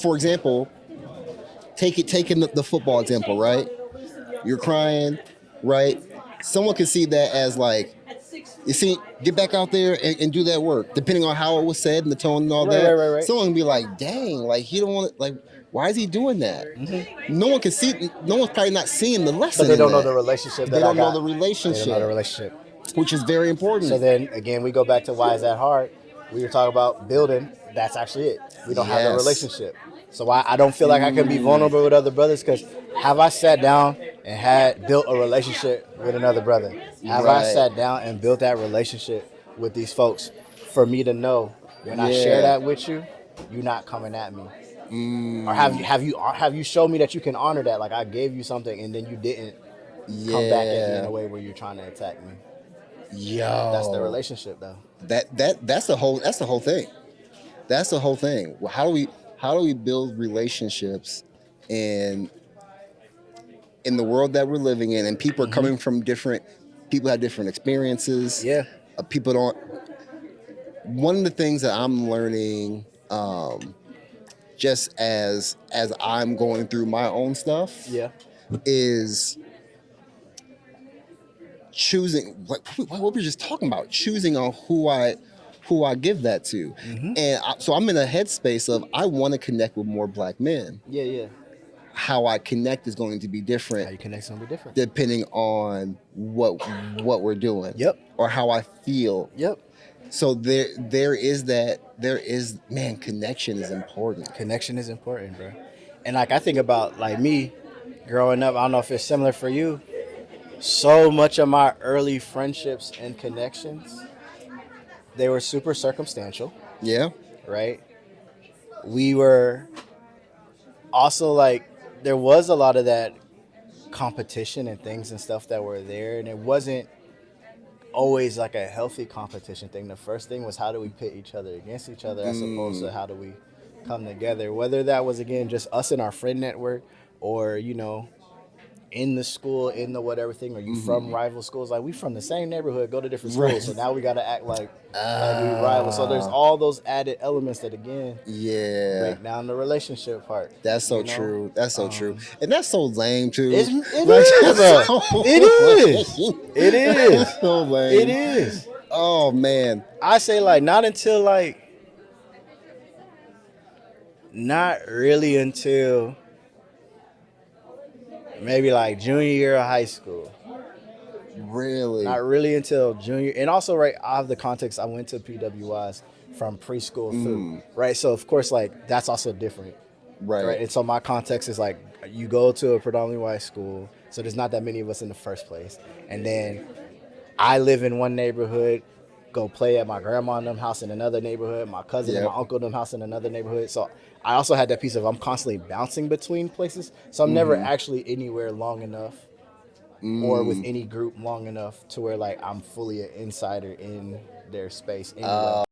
For example, taking the football example, right? You're crying, right? Someone could see that as like, you see, get back out there and do that work. Depending on how it was said and the tone and all Right, right, that, right, right. someone can be like, "Dang, like he don't want like, why is he doing that?" Mm-hmm. No one can see. No one's probably not seeing the But lesson they in don't know the that. relationship They that I don't know got. the They don't know the relationship, relationship. which is very So important. then again, we go back to why is that hard? We were talking about building. That's actually it. We don't have the Yes. relationship. So I don't feel like I can be vulnerable with other brothers because have I sat down and had built a relationship with another brother? Have I Right. sat down and built that relationship with these folks for me to know when I share Yeah. that with you, you're not coming at me? Or Mm, have you shown me that you can honor that? Like I gave you something and then you didn't come back at me in yeah. a way where you're trying to attack me. That's the Yo. relationship though. That's the whole thing. That's the whole thing. How do we build relationships in in the world that we're living in, and people are Mm-hmm. coming from different people have different experiences. Yeah. People don't. One of the things that I'm learning, just as I'm going through my own stuff, Yeah. is choosing what we were just talking about, choosing on who I give that to. Mm-hmm. So I'm in a headspace of I want to connect with more black men. Yeah, yeah. How I connect is going to be How different you connect something different. depending on what we're doing, Yep. or how I feel. Yep. So there is man, connection is important. Connection is important, bro. And like I think about like me growing up, I don't know if it's similar for you. So much of my early friendships and connections, they were super circumstantial, Yeah. right? We were also like there was a lot of that competition and things and stuff that were there and it wasn't always like a healthy competition thing. The first thing was how do we pit each other against each other as opposed to how do we come together. Whether that was again just us in our friend network or, in the school, in the whatever thing, or you from rival schools. Like we from the same neighborhood, go to different Right. schools. So now we gotta act like we rival. So there's all those added elements that again Yeah. break down the relationship part. That's so You know? true. That's so true. And that's so lame too. It Like, is, that's bro. so It is. lame. It is. That's so It lame. is. Oh man. I say like not really until maybe like junior year of high school. Really? Not really until junior. And also, right, I have the context. I went to PWIs from preschool through, right? So of course, like that's also different, right? Right. And so my context is like you go to a predominantly white school, so there's not that many of us in the first place, and then I live in one neighborhood, go play at my grandma and them house in another neighborhood, my cousin and Yep. my uncle and them house in another neighborhood. So I also had that piece of I'm constantly bouncing between places. So I'm never actually anywhere long enough or with any group long enough to where like I'm fully an insider in their space anyway.